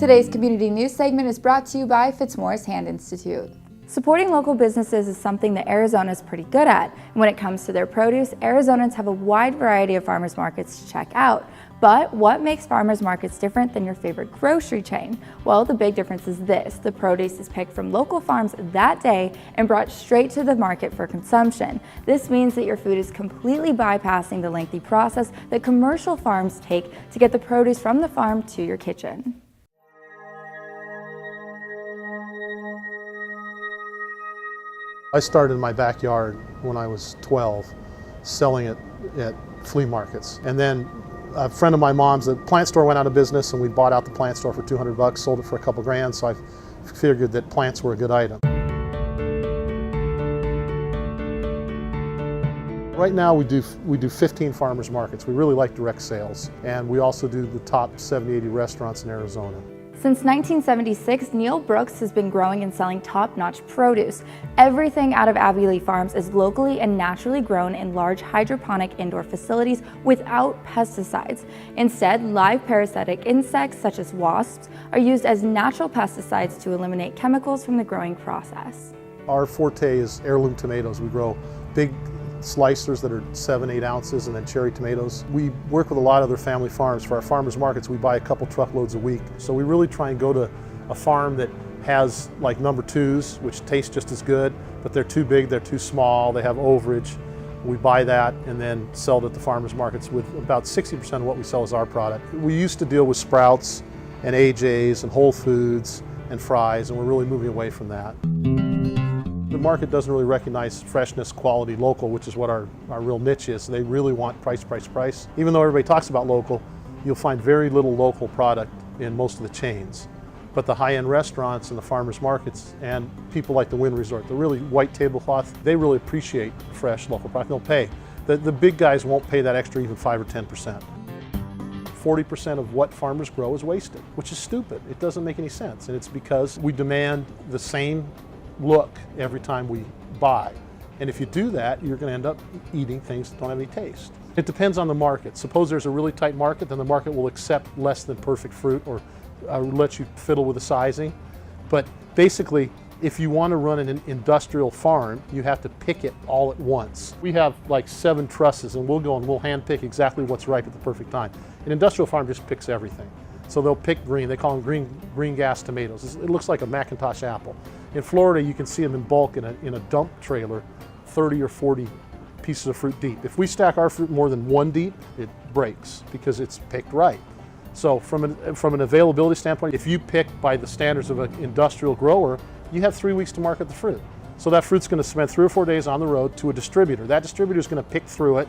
Today's community news segment is brought to you by Fitzmaurice Hand Institute. Supporting local businesses is something that Arizona is pretty good at. And when it comes to their produce, Arizonans have a wide variety of farmers markets to check out. But what makes farmers markets different than your favorite grocery chain? Well, the big difference is this: the produce is picked from local farms that day and brought straight to the market for consumption. This means that your food is completely bypassing the lengthy process that commercial farms take to get the produce from the farm to your kitchen. I started in my backyard when I was 12, selling it at flea markets. And then a friend of my mom's, the plant store went out of business, and we bought out the plant store for $200, sold it for a couple grand, so I figured that plants were a good item. Right now we do 15 farmers markets. We really like direct sales, and we also do the top 70, 80 restaurants in Arizona. Since 1976, Neal Brooks has been growing and selling top-notch produce. Everything out of Abilene Farms is locally and naturally grown in large hydroponic indoor facilities without pesticides. Instead, live parasitic insects such as wasps are used as natural pesticides to eliminate chemicals from the growing process. Our forte is heirloom tomatoes. We grow big slicers that are 7, 8 ounces, and then cherry tomatoes. We work with a lot of other family farms. For our farmers markets, we buy a couple truckloads a week. So we really try and go to a farm that has like number 2s, which taste just as good, but they're too big, they're too small, they have overage. We buy that and then sell it at the farmers markets. With about 60% of what we sell is our product. We used to deal with Sprouts and AJ's and Whole Foods and Fry's, and we're really moving away from that. The market doesn't really recognize freshness, quality, local, which is what our real niche is. They really want price, price, price. Even though everybody talks about local, you'll find very little local product in most of the chains. But the high-end restaurants and the farmers markets and people like the Wynn Resort, the really white tablecloth, they really appreciate fresh local product. They'll pay. The big guys won't pay that extra, even 5 or 10%. 40% of what farmers grow is wasted, which is stupid. It doesn't make any sense. And it's because we demand the same look every time we buy. And if you do that, you're going to end up eating things that don't have any taste. It depends on the market. Suppose there's a really tight market, then the market will accept less than perfect fruit or let you fiddle with the sizing. But basically, if you want to run an industrial farm, you have to pick it all at once. We have like 7 trusses, and we'll go and we'll hand pick exactly what's ripe at the perfect time. An industrial farm just picks everything. So they'll pick green, they call them green gas tomatoes. It looks like a Macintosh apple. In Florida, you can see them in bulk in a dump trailer, 30 or 40 pieces of fruit deep. If we stack our fruit more than 1 deep, it breaks because it's picked right. So from an availability standpoint, if you pick by the standards of an industrial grower, you have 3 weeks to market the fruit. So that fruit's going to spend 3 or 4 days on the road to a distributor. That distributor is going to pick through it.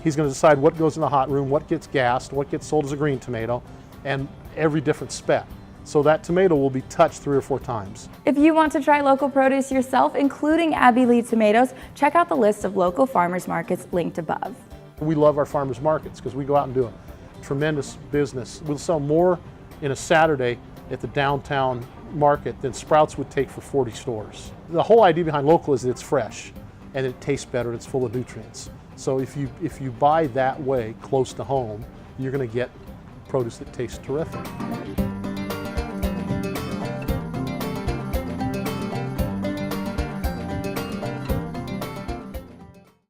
He's going to decide what goes in the hot room, what gets gassed, what gets sold as a green tomato, and every different spec. So that tomato will be touched 3 or 4 times. If you want to try local produce yourself, including Abilene tomatoes, check out the list of local farmers markets linked above. We love our farmers markets because we go out and do a tremendous business. We'll sell more in a Saturday at the downtown market than Sprouts would take for 40 stores. The whole idea behind local is that it's fresh and it tastes better and it's full of nutrients. So if you buy that way close to home, you're going to get produce that tastes terrific.